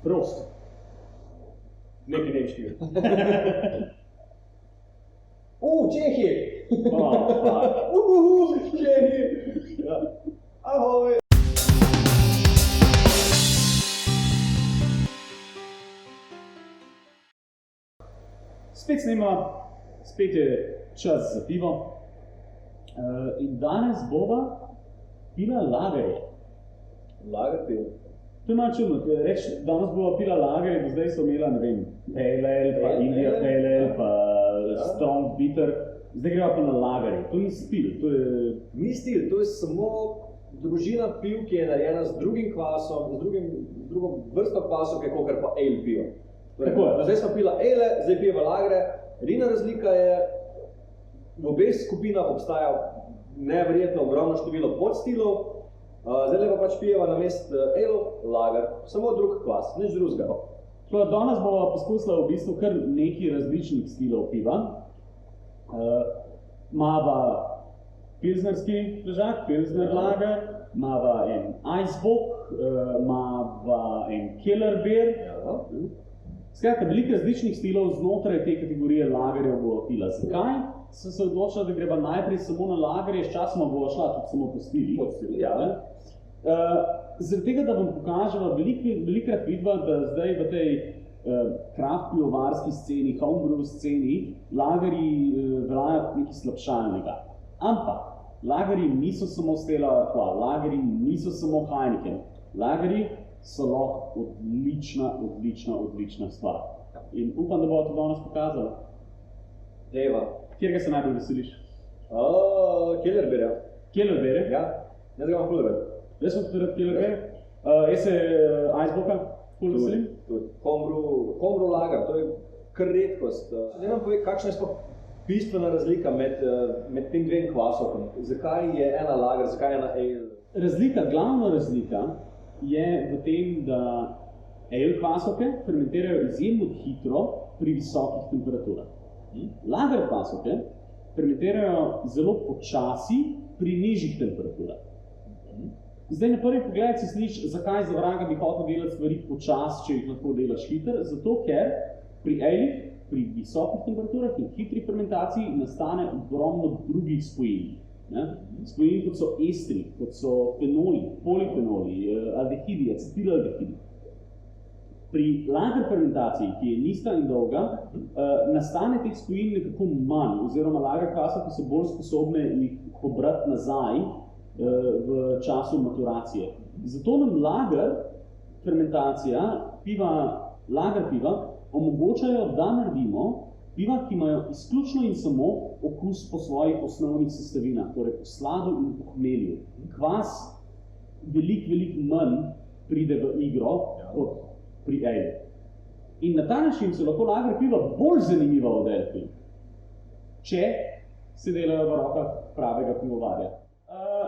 Prost. Nekaj nemškega. Čehi! Čehi! Ahoj! Spet snema, spet je čas za pivo. In danes bova pila lagerje. Lager pivo? To je malo čudno, reči, danes bova pila lagerje, do zdaj so imela, ne vem, Pale Ale, pa India Pale Ale, pa Strong Bitter. Zdaj greva pa na lagerje. To ni stil, to je... Ni stil, to je samo družina piv, ki je narejena z drugim kvasom, z drugo vrsto kvasov, ki je kakor pa ale pivo. Tako je. Zdaj smo pila ale, zdaj pijeva lagre. Edina razlika je, v obeh skupinah obstaja neverjetno ogromno število podstilov. Zdaj pa pač pijeva namest ale, lager, samo drug kvas, nič drugega. Danes bova poskusila v bistvu kar nekaj različnih stilov piva. Mava pilsnerski ležak, pilsner lager, mava en Eisbock, mava en Keller Beer. Skratka, veliko različnih stilov znotraj te kategorije lagerjev bova pila. Zakaj? Sem se odločila, da greva najprej samo na lagerje, sčasoma bova šla tudi samo po stilih. Zaradi tega, da vam pokaževa, velikrat vidva, da zdaj v tej craft pivovarski sceni, homebrew sceni, lagerji veljajo nekaj slabšalnega. Ampak lagerji niso samo Stella Artois, lagerji niso samo Heineken. Lagerji so lahko odlična stvar. In upam, da bo to danes pokazala. Deva. Kjerega se najbolj veseliš? Keller Beer. Keller Beer? Ja, jaz ga imam ful rad. Jaz sem tudi rad Keller Beer. Jaz se Eisbocka ful veselim? Tudi. Homebrew lager, to je kar redkost. Zdaj nam povej, kakšna je sploh bistvena razlika med tem dvem kvasom? Zakaj je ena lager, zakaj je ena ale? Glavna razlika je v tem, da ale kvasovke fermentirajo izjemno hitro pri visokih temperaturah. Lager kvasovke fermentirajo zelo počasi pri nižjih temperaturah. Zdaj na prvi pogled si sliš, zakaj za vraga bi hotel delati stvari počasi, če jih lahko delaš hiter, zato ker pri alih, pri visokih temperaturah in hitri fermentaciji nastane ogromno drugih spojin. Spojin kot so estri, kot so fenoli, polifenoli, aldehidi, acetilaldehidi. Pri lager fermentaciji, ki je nizka in dolga, nastane teh spojin nekako manj, oziroma lager kvasov, ki so bolj sposobne jih pobrati nazaj v času maturacije. Zato nam lager fermentacija, lager piva, omogočajo, da naredimo piva, ki imajo izključno in samo okus po svojih osnovnih sestavinah, torej po sladu in po hmelju. Kvas veliko manj pride v igro kot pri ale. In na ta način se lahko lager piva bolj zanimiva od ale piv, če se delajo v rokah pravega pivovarja.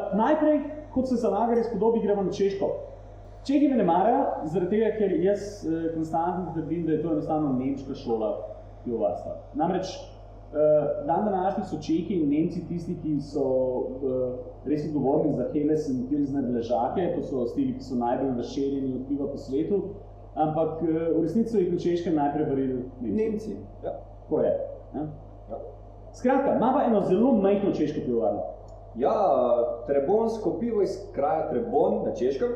Najprej, kot se za lagerje spodobi, gremo na Češko. Čehi me ne marajo, zaradi tega, ker jaz konstantno trdim, da je to enostavno nemška šola pivovarstva. Namreč, dan današnji so Čehi in Nemci tisti, ki so res odgovorni za Helles in pilsner ležake, to so stili, ki so najbolj razširjeni od piva po svetu, ampak v resnici so jih na Češkem najprej varili Nemci. Ja. Tako je. Skratka, imamo eno zelo majhno češko pivovarno. Ja, trebonsko pivo iz kraja Trebon na Češkem.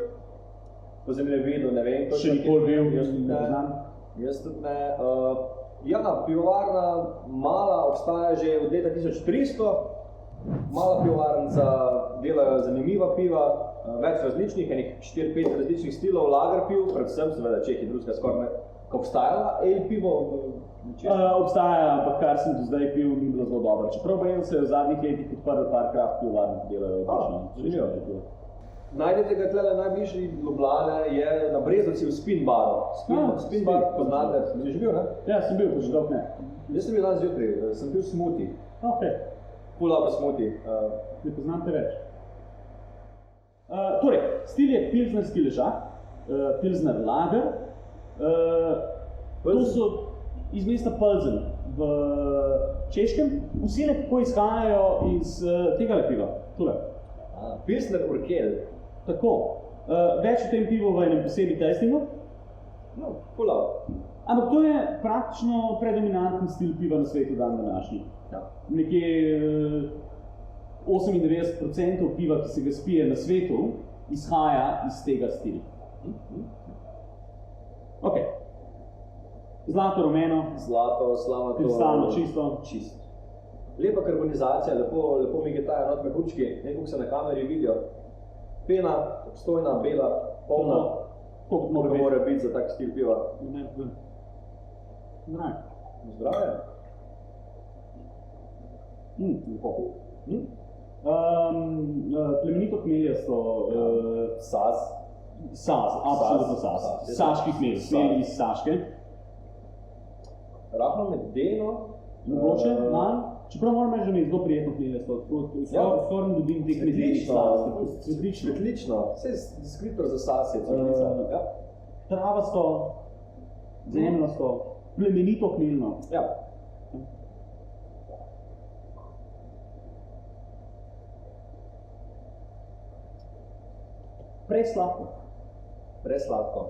To sem ne videl, ne vem. Še nikoli bil, jaz ne poznam. Jaz tudi ne. Ja, pivovarna mala obstaja že od leta 1300. Mala pivovarnica delajo zanimiva piva, več različnih, enih 4-5 različnih stilov lager piv, predvsem seveda Čehi drugega skoraj ne. Obstajala ale pivo? Obstaja, ampak kar sem do zdaj pil, ni bilo zelo dobro. Čeprav pa se je v zadnjih letih odprl par craft pivovarn, ki delajo odlično. Najdete ga tlele najbližji Ljubljane je na Brezdovci v Spin Baru. Spin Bar poznate, si že bil, ne? Ja, sem bil, pa že dolg ne. Jaz sem bil danes zjutraj, sem pil smuti. Ok. Ful dobro smuti. Ne poznam te več. Torej, stil je pilsnerski ležak, pilsner lager. To so iz mesta Plzen v Češkem. Vsi nekako izhajajo iz tega piva. Tule. Pilsner Urkel. Tako. Več o tem pivu v enem posebnem tastingu. No, polav. Ampak to je praktično predominantni stil piva na svetu dan današnji. Ja. Nekje 98% piva, ki se ga spije na svetu, izhaja iz tega stila. Ok. Zlato, rumeno, Zlato, slamato, kristalno, čisto. Čist. Lepa karbonizacija, lepo migetajo not mehurčki, nekako se na kameri vidijo. Pena, obstojna, bela, polna, koliko mora biti za tak stil piva. Zdraj. Zdravje. Lepo. Plemenito hmeljasto. Saz, absolutno saz. Saški hmelj, hmelj iz Saške. Rahlo medeno. Mogoče, manj. Čeprav moram reči, da mi je zelo prijetno hmeljasto. Skoraj ne dobim teh medlenih saz. Svetlično. Vse skritor za sas je. Travasto, zemljasto, plemenito hmeljno. Ja. Presladko. Presladko.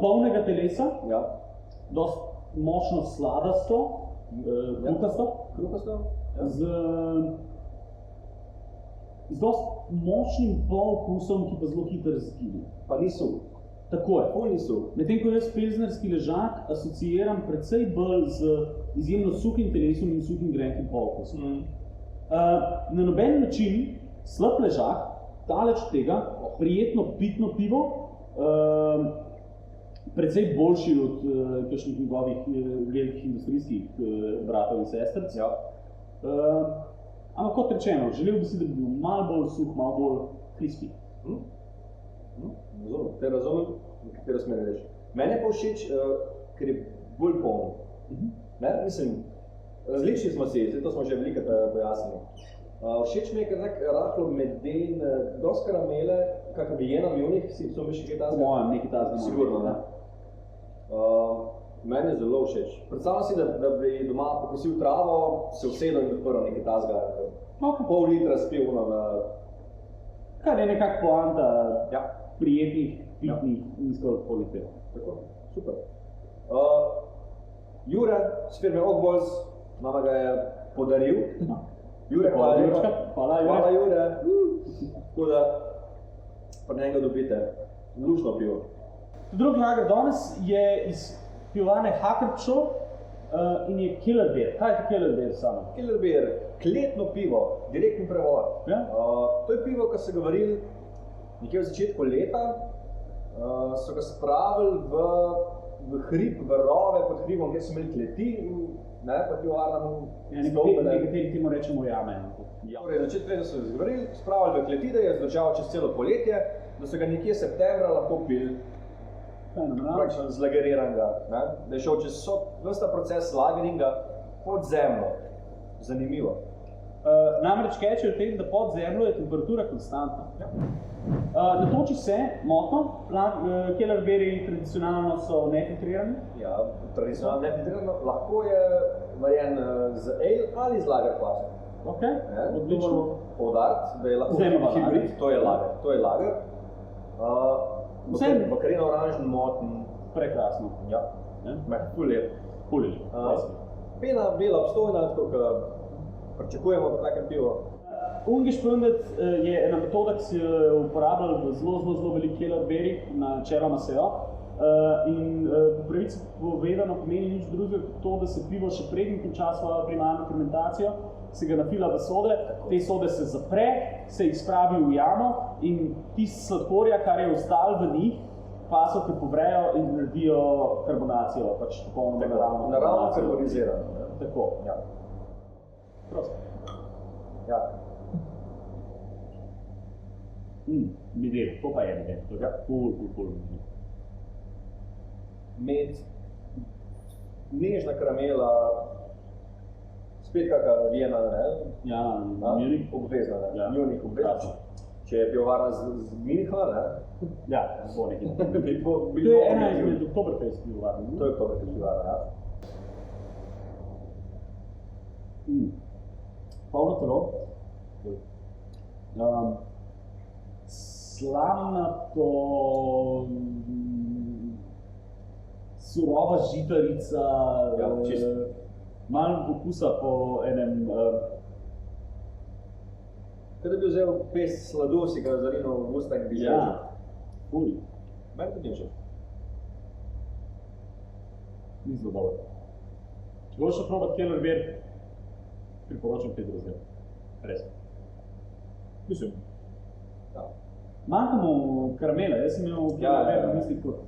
Polnega telesa, Ja. dost močno sladasto, kruhasto, Kruhasto? Ja. z dost močnim polokusom, ki pa zelo hitro razgine. Pa niso. Tako je. Ful niso. Medtem ko jaz pilznerski ležak asociiram precej bolj z izjemno suhim telesom in suhim grenkim polokusom. Na noben način slab ležak, daleč od tega, prijetno pitno pivo, precej boljši od kakšnih njegovih velikih industrijskih bratov in sestric. Ja. Ampak kot rečeno, želel bi si, da bi bil malo bolj suh, malo bolj crispy. Te razumem, v katero smer greš. Mene pa všeč, ker je bolj poln. Ne? Mislim, različni smo si, to smo že veliko pojasnili. Všeč mi je, ker tak rahlo meden, dost karamele, kakor bi jena mjunih, si so mi še kaj tazga? Mojem, nekaj tazga. Sigurno, ne. Meni je zelo všeč. Predstavljam si, da bi doma pokosil travo, se usedel in odprl nekaj tazga, pol litra spil na... Kar je nekak poanta Ja. prijetnih, pitnih, nizkoalkoholnih piv. Tako, super. Jure, s firme Ogbols, nama ga je podaril. Jure, hvala lepa. Hvala Jure. Tako da, pa njega dobite lušno pivo. Drugi lager danes je iz pivovarne Hakrčo in je Killer Beer. Kaj je Killer Beer samo? Killer Beer, kletno pivo, direktni prevod. Ja? To je pivo, ki so ga varili nekje v začetku leta. So ga spravili v hrib, v rove pod hribom, kjer so imeli kleti, ne, pa pivovarna Nekateri temu rečemo jame. Torej, na začetku leta so ga varili, spravili v kleti, da je zdržal čez celo poletje, da so ga nekje septembra lahko pili. Praktično zlageriranega, ne? Da je šel čez ves ta proces lageringa pod zemljo. Zanimivo. Namreč keče v tem, da pod zemljo je temperatura konstantna. Natoči se motno, Killer Beeri tradicionalno so nefiltrirani. Ja, tradicionalno nefiltrirano, lahko je varjen z ale ali z lager kvasom. Ok, odlično. Moramo poudariti, da je lahko hibrid, to je lager. Bakarina oranžen, moten. Prekrasno. Ja, ful lep. Ful lep. Pena, bela, obstojna, tako kot pričakujemo v takem pivu. Ungespundet je ena metoda, ki se je uporabljala v zelo velikih Killer Beerih, načeloma se jo. In po pravici povedano pomeni nič drugega kot to, da se pivo še preden konča svojo primarno fermentacijo, se ga nafila v sode, te sode se zapre, se jih spravi v jamo in tisti sladkorja, kar je ostalo v njih, pasovke povrejo in naredijo karbonacijo, pač popolnoma naravno. Naravno karbonizirano. Tako. Ja. Prosto. Ja. Medel, to pa je medel. To je ful. Med, nežna karamela, spet kakva vijena, ne? Ja, Munich. Obvezna, ne? Ja. Munich obvezna. Če je pivovarna z Minha, ne? Ja, bo nekaj. To To je ena izmed Oktoberfest pivovarn. To je Oktoberfest pivovarna, ja. Polno telo. slamnato, surova žitarica, malo okusa po enem... Kaj da bi vzel pest sladu, si ga zarino v usta in bi žel? Ja, ful. Meni tudi nič. Ni zelo dobro. Če boš še probat Keller Beer, priporočam Pedro Zel. Res. Mislim. Ja. Manjka mu karamela, jaz sem imel Keller Beer v misli kot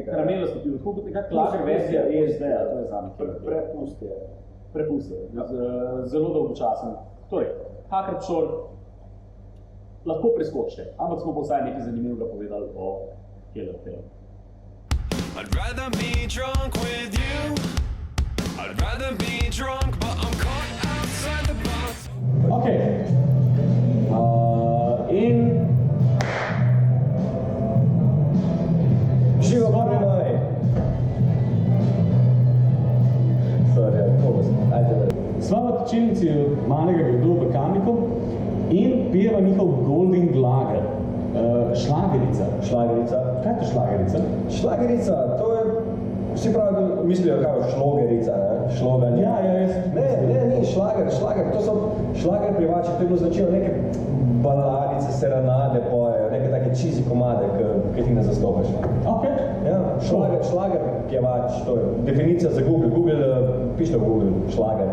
karamelasto pivo, tako kot nekak lager verzija ESD-a, to je zame Keller Beer. Prepust je. Prepust je, zelo dolgočasen. Torej, Hakrab Shore lahko preskočite, ampak smo pa vsaj nekaj zanimivega povedali o Keller Beeru. I'd rather be drunk with you. I'd rather be drunk, but I'm caught outside the box. Okay. In... Živo gore moj! Sorry, ajde. Sva v točilnici malega gradu v Kamniku in pijeva njihov Golden Lager. Šlagerica. Šlagerica. Kaj je to šlagerica? Šlagerica, to je... Vsi pravi, mislijo, kao šlogerica, ne? Šloganje. Ja, jaz. Ne, šlager. To so šlager pivači, to je bilo značilo neke baladice, serenade pojejo, neke take cheesy komade, ki ti ne zastopaš. Ok. Ja, šlager pivač, to je definicija za Google. Pište v Google, šlager.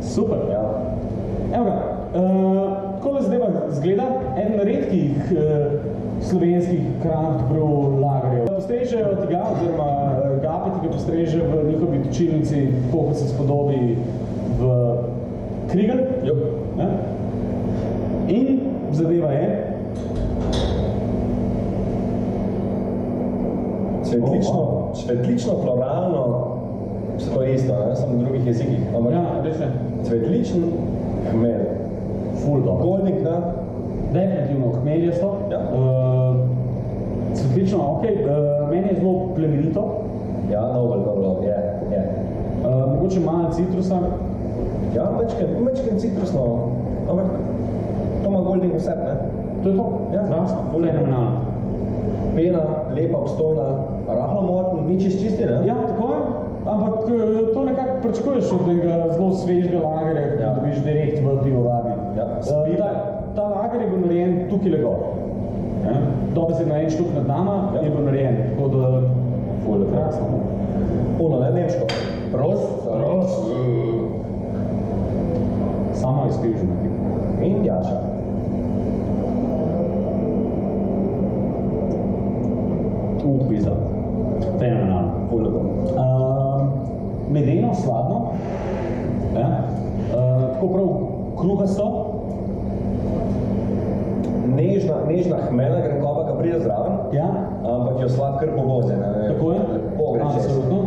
Super. Ja. Evo ga, takole zadeva zgleda, eden redkih slovenskih craft brew lagerjev. Postrežejo tega, oziroma Gapi tega postreže v njihovi točilnici, koliko se spodobi v Krigel. Ja? In zadeva je... Cvetlično, floralno, vse to je isto, ne? Samo v drugih jezikih. Ja, reče. Cvetličen hmelj. Ful dobro. Goldnik, ne? Definitivno hmeljasto. Ja. Cvetlično, ok. Meni je zelo plemenito. Ja, dobro, je. Mogoče malo citrusa. Ja, mečken citrusno, ampak to ima Goldnik vse, ne? To je to? Ja, krasno, fenomenalno. Pena, lepa, obstojna, rahlo motno, ni čisti, ne? Ja, tako je. Ampak to nekako pričakuješ od tega zelo svežega lagerja, ki ga dobiš direkt v pivovarni. Ja, ta lager je bil narejen tukaj gor. Dobesedno en štuk nad nama je bil narejen, tako da... Ful, krasno. Puno, ne, nemško. Prost. Samo izpil že nekaj. In jača. Pizda. Fenomenalno. Ful, medeno, sladno. Tako prav kruhasto. Nežna hmelna grenkoba, ki pride zraven, Ja. ampak jo slad kar povoze, ne? Tako je? Pogreče. Absolutno.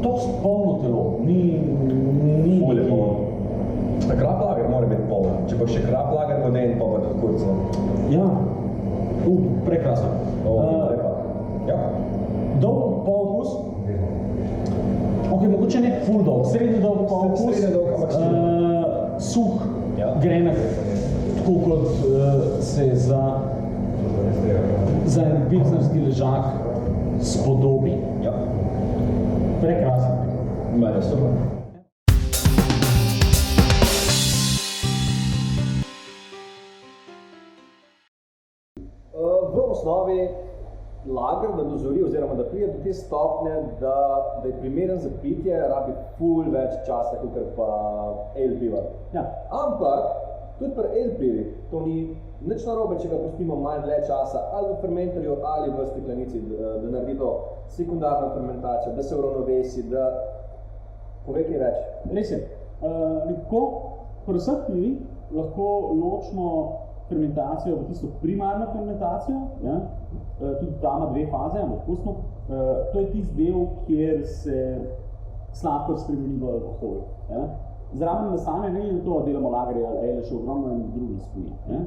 Dost polno telo. Ni... Ful je polno. Krap lager mora biti polno. Če pa še krap lager voden, pa pa tudi kurce. Ja. Prekrasno. Lepa. Ja. Dolg polkus. Ok, mogoče ne ful dolg, srednji dolg polkus. Srednji dolg, ampak suh, Ja. grenek, tako kot se za en pilsnerski ležak spodobi. Ja. Prekrasno. Mene super. V osnovi lager, da dozori oziroma da pride do te stopnje, da je primeren za pitje, rabi ful več časa, kot pa ale piva. Ja. Ampak tudi pri ale pivi to ni nič narobe, če ga pustimo malo dlje časa, ali v fermentorju, ali v steklenici, da naredi to sekundarno fermentacijo, da se uravnovesi, da pove kaj več. Res je. Nekako pri vseh pivih lahko ločimo fermentacijo v tisto primarno fermentacijo, ja? Tudi ta ima dve faze, ampak pustimo. To je tisti del, kjer se sladkor spremeni v alkohol. Ja? Zraven nastane, ne glede na to, delamo lagerje ali ale, še ogromno in drugih spojin. Ja?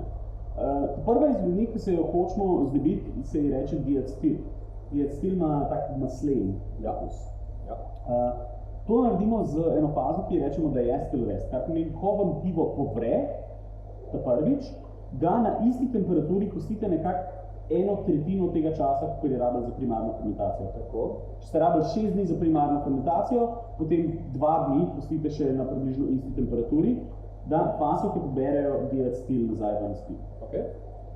Prva izvednik, ki se jo hočemo znebiti, se ji reče diacetil. Diacetil ima tak maslen okus. Ja. To naredimo z eno fazo, ki rečemo, da je stil rest. Kar pomeni, ko vam pivo povre, ta prvič, ga na isti temperaturi pustite nekako 1/3 tega časa, kot je rabil za primarno fermentacijo. Tako. Če ste rabili 6 dni za primarno fermentacijo, potem 2 dni pustite še na približno isti temperaturi, da kvasovke poberejo diacetil nazaj v stil. Okay.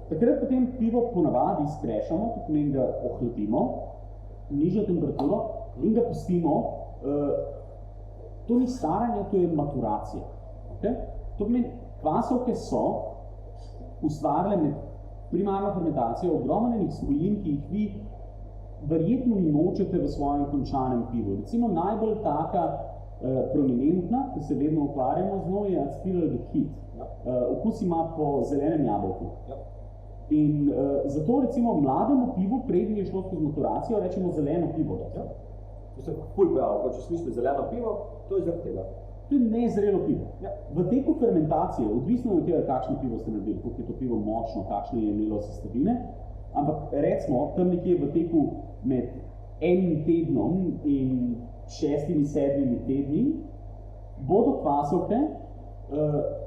Takrat potem pivo ponavadi skrešamo, to pomeni, da ohladimo, nižjo temperaturo in ga pustimo. To ni staranje, to je maturacija. Okay? To pomeni, kvasovke so ustvarile med primarno fermentacijo ogromno enih spojin, ki jih vi verjetno nočete v svojem končanem pivu. Recimo najbolj taka prominentna, ki se vedno ukvarjamo z njo, je acetildehid. Okus ima po zelenem jabolku. In zato recimo mlademu pivu, preden je šlo skozi maturacijo, rečemo zeleno pivo. To se ful pojavlja, če slišite zeleno pivo, to je zaradi tega. To je nezrelo pivo. V teku fermentacije, odvisno od tega, kakšno pivo ste naredili, koliko je to pivo močno, kakšne je imelo sestavine, ampak recimo tam nekje v teku med 1 tednom in 6-7 tedni bodo kvasovke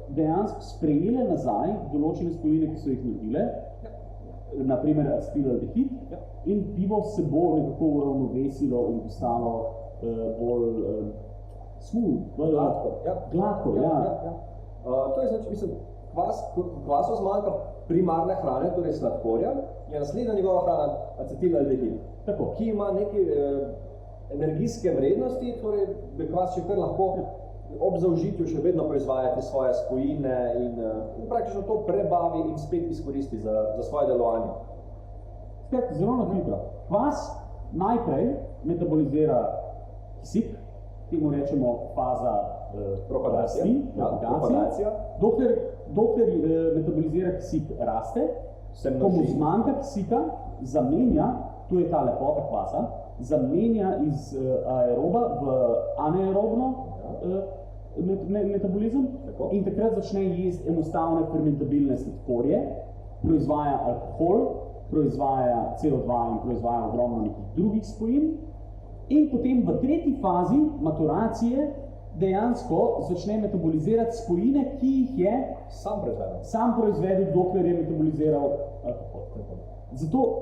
dejansko sprejele nazaj določene spojine, ki so jih naredile, naprimer acetildehid, in pivo se bo nekako uravnovesilo in postalo bolj smooth, gladko. To je znači, mislim, kvasu zmanjka primarne hrane, torej sladkorja, je naslednja njegova hrana acetildehid, ki ima neke energijske vrednosti, torej bi kvas še kar lahko ob zaužitju še vedno proizvajati svoje spojine in praktično to prebavi in spet izkoristi za svoje delovanje. Skratka, zelo na hitro. Kvas najprej metabolizira kisik, temu rečemo faza propagacija. Dokler metabolizira kisik raste, ko mu zmanjka kisika, zamenja, to je ta lepota kvasa, zamenja iz aeroba v anaerobno metabolizem in takrat začne jesti enostavne fermentabilne sladkorje, proizvaja alkohol, proizvaja CO2 in proizvaja ogromno nekih drugih spojin. In potem v tretji fazi maturacije dejansko začne metabolizirati spojine, ki jih je sam proizvedel, dokler je metaboliziral alkohol. Zato,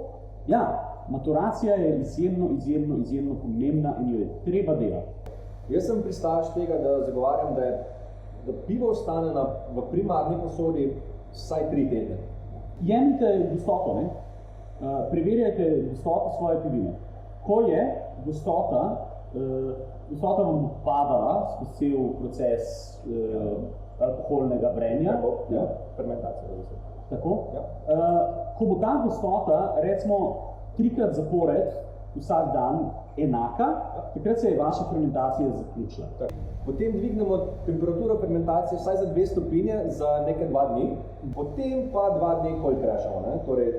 maturacija je izjemno pomembna in jo je treba delati. Jaz sem pristaš tega, da zagovarjam, da pivo ostane v primarni posodi vsaj 3 tedne. Jemite gostoto, ne? Preverjajte gostoto svoje pivine. Ko je gostota vam padala skozi cel proces alkoholnega vrenja, fermentacija. Tako? Ko bo ta gostota, recimo, 3-krat zapored, vsak dan enaka, takrat se je vaša fermentacija zaključila. Potem dvignemo temperaturo fermentacije vsaj za 2 stopinje za nekaj 2 dni, potem pa 2 dni cold crashamo. Torej,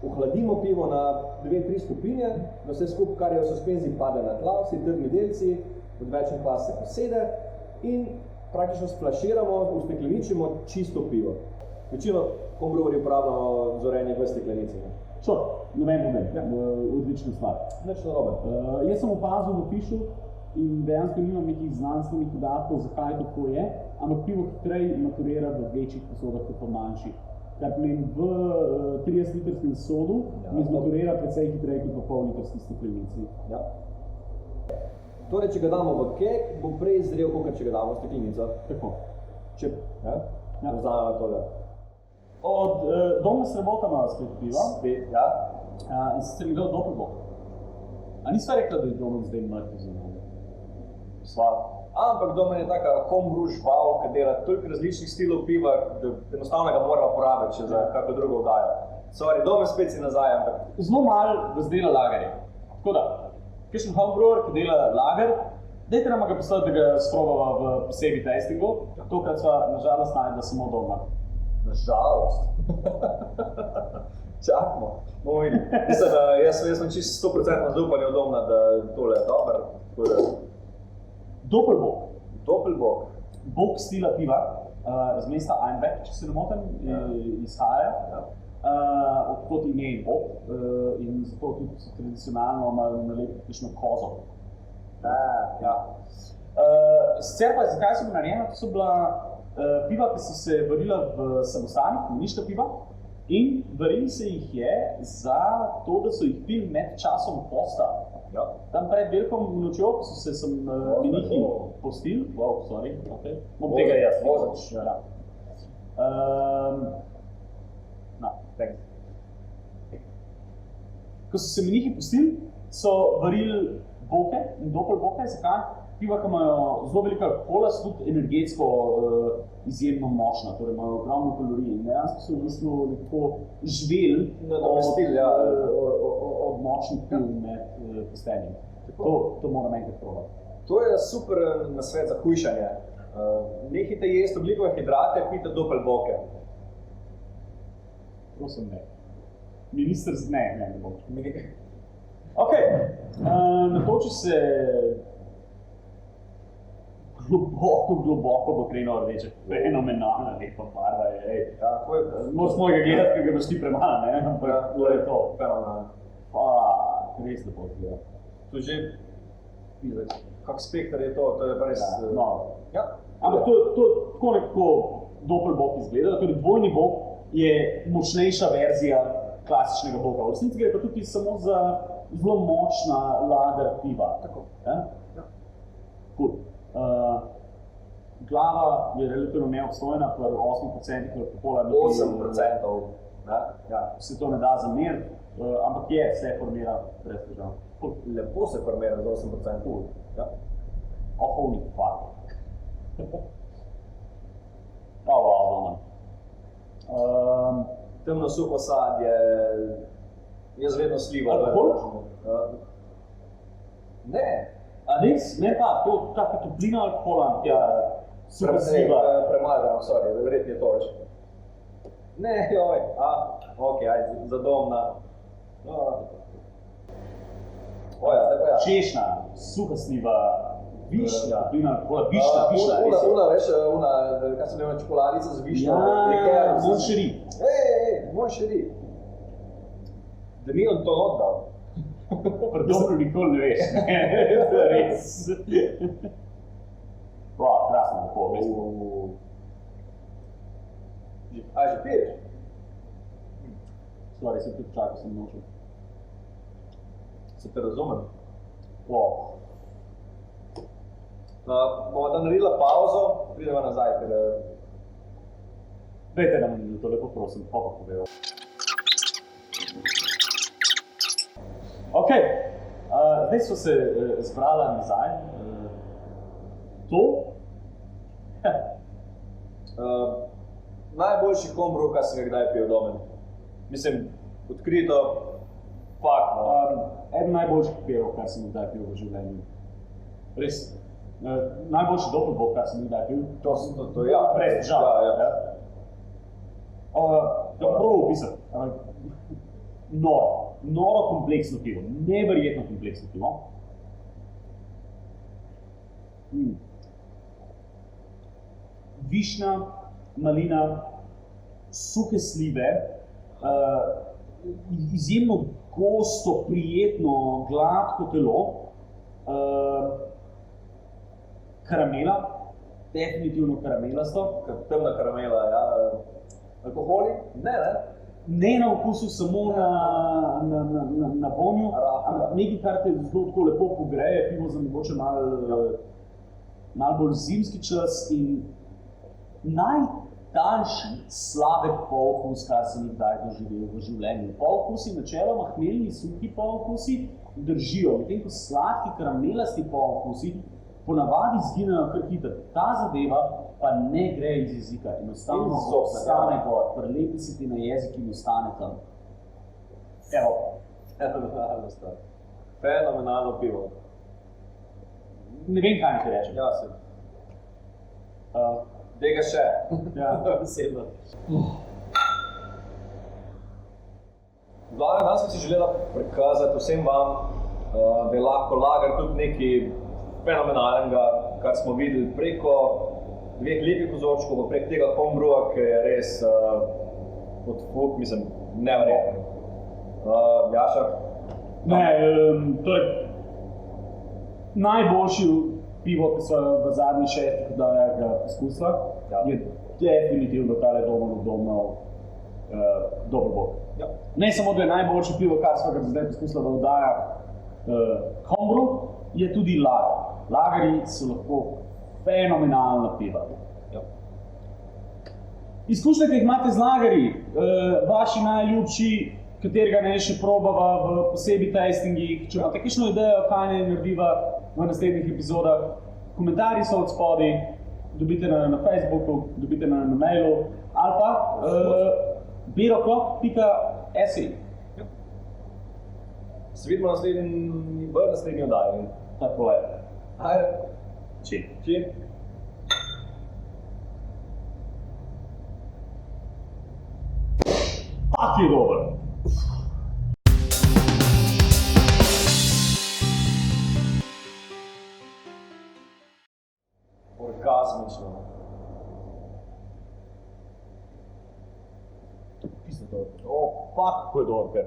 ohladimo pivo na 2-3 stopinje, da vse skupaj, kar je v suspenziji, pade na tla, vsi trdni delci, odvečen kvas se posede in praktično splaširamo, ustekleničimo čisto pivo. Večino homebrewerji uporabljamo zorenje v steklenici. Noben, odlična stvar. Jaz sem opazil v pišu in dejansko nimam nekih znanstvenih podatkov, zakaj tako je, ampak pivo hitreje maturira v večjih posodah kot v manjših. Kar pomeni, v 30-litrskem sodu mi zmaturira precej hitreje kot v pol-litrski steklenici. Torej, če ga damo v kek, bo prej zrel, kot če ga damo v steklenico. Tako. Vzamemo tole. Od Domna Srebota ima spet piva. In sicer mi dal Doppelbock. A nisva rekla, da je Domen zdaj mrtev za nami? Ampak Domen je taka homebrew žval, ki dela toliko različnih stilov piva, da enostavno ga mora uporabiti še za kakšno drugo oddajo. Domen spet si nazaj, ampak... Zelo malo dela lagerje. Tako da, kakšen homebrewer, ki dela lager, dajte nam ga poslati, da ga sprobava v posebej tastingu. Tokrat sva nažalost najdla samo doma. Nažalost. Čakamo. Jaz sem čisto 100% zaupanje od Domna, da tole je dobro. Doppelbock. Bock stila piva, z mesta Einbeck, če se ne motim, izhaja. Odkot ime in Bock. In zato tudi tradicionalno imajo nalepiti kakšno kozo. Sicer pa, zakaj so bila narejena? To so bila piva, ki so se varila v samostanih, meniška piva, in varili se jih je za to, da so jih pili med časom posta. Ja. Tam pred veliko nočjo, ko so se menihi postili, okay. Bom tega jaz. Ja. Ko so se menihi postili, so varili boke in dopol boke, zakaj? Piva, ki imajo zelo velika alkohola, so tudi energetsko izjemno močna, torej imajo ogromno kalorij in dejansko so v bistvu nekako živeli od močnih piv med postenjem. To moram enkrat probati. To je super nasvet za hujšanje. Nehajte jesti ogljikove hidrate, pijte dopel boke. Prosim, ne. Minister ne bom. Ok, natoči se globoko bakreno rdeče, fenomenalna lepa barva je. Moraš mojega gledati, ker ga imaš ti premalo, ne? Ampak to je to. Fenomenalno. Res lepo zgleda. To že, kak spektar je to je pa res... Ampak to tako nekako dopel bok izgleda, torej dvojni bok je močnejša verzija klasičnega boka. V resnici gre pa tudi samo za zelo močna lager piva. Tako. Cool. Glava je relativno neobstojna, pri 8% alkohola. 8%. Ja, se to ne da zameriti, ampak se formira brez težav. Lepo se formira z 8%. Ja. Holy fuck. Domen. Temno suho sadje, jaz vedno slivo. Alkohol? Ne. A res? Ne taka toplina alkohola, suha sliva. Premalo, verjetno je to več. Ne, joj, ajde, zadomna. Češnja, suha sliva, višnja, toplina alkohola, višnja. Kaj sem imel čokoladica z višnjo? Ja, monšeri. Monšeri. Da ni on to oddal. Dobro, nikoli ne veš. Res. Krasno, lepo, res. A že piješ? Sorry, sem tudi čakal, sem nočil. Se te razumem? Bomo da naredila pauzo, pridemo nazaj, ker... Dajte nam to lepo prosim, pa povedal. Ok, zdaj smo se zbrala nazaj. Najboljši homebrew, kar sem ga kdaj pil domen. Mislim, odkrito, fakt. Eden najboljših pirov, kar sem kdaj pil v življenju. Res. Najboljši dopel bok, kar sem kdaj pil. To ja. Brez težav. Prav opisati. Noro kompleksno pivo, neverjetno kompleksno pivo. Višnja, malina, suhe slive, izjemno gosto, prijetno, gladko telo, karamela, definitivno karamelasto. Temna karamela, ja. Alkoholi? Ne. Ne na okusu, samo na vonju, ampak nekaj, kar te zelo tako lepo pogreje, pivo za mogoče malo bolj zimski čas in najdaljši sladek pookus, kar sem jih kdaj doživel v življenju. Pookusi, načeloma hmeljni, suhi pookusi držijo, medtem ko sladki, karamelasti pookusi ponavadi izginejo kar hitro. Ta zadeva pa ne gre iz jezika, enostavno ostane gor, prelepi se ti na jezik in ostane tam. Evo. Fenomenalno pivo. Ne vem, kaj ti rečem. Ja, sem. Tega še. Ja. Besedno. Danes sem si želela prikazati vsem vam, da je lahko lager tudi nekaj fenomenalnega, kar smo videli preko dveh lepih vzorčkov, pa prek tega homebrewa, ki je res neverjetno. Jaša? Torej, najboljši pivo, ki so v zadnjih 6 oddajah poskusila, je definitivno tale Domen od Domnov dober bog. Ja. Ne samo, da je najboljše pivo, kar smo ga zdaj poskusila v oddajah homebrew, je tudi lager. Lagerji so lahko fenomenalna piva. Ja. Izkušnje, ki jih imate z lagerji, vaši najljubši, katerega ne še probava v posebej tastingih, če imate kakšno idejo, kaj ne narediva v naslednjih epizodah, komentarji so od spodaj, dobite na Facebooku, dobite na mailu, ali pa biroklo.se. Ja. Se vidimo v naslednji oddaji. Tako je. Ajde. Čim. Pak je dober. Orgazmično. Pak, kako je dober.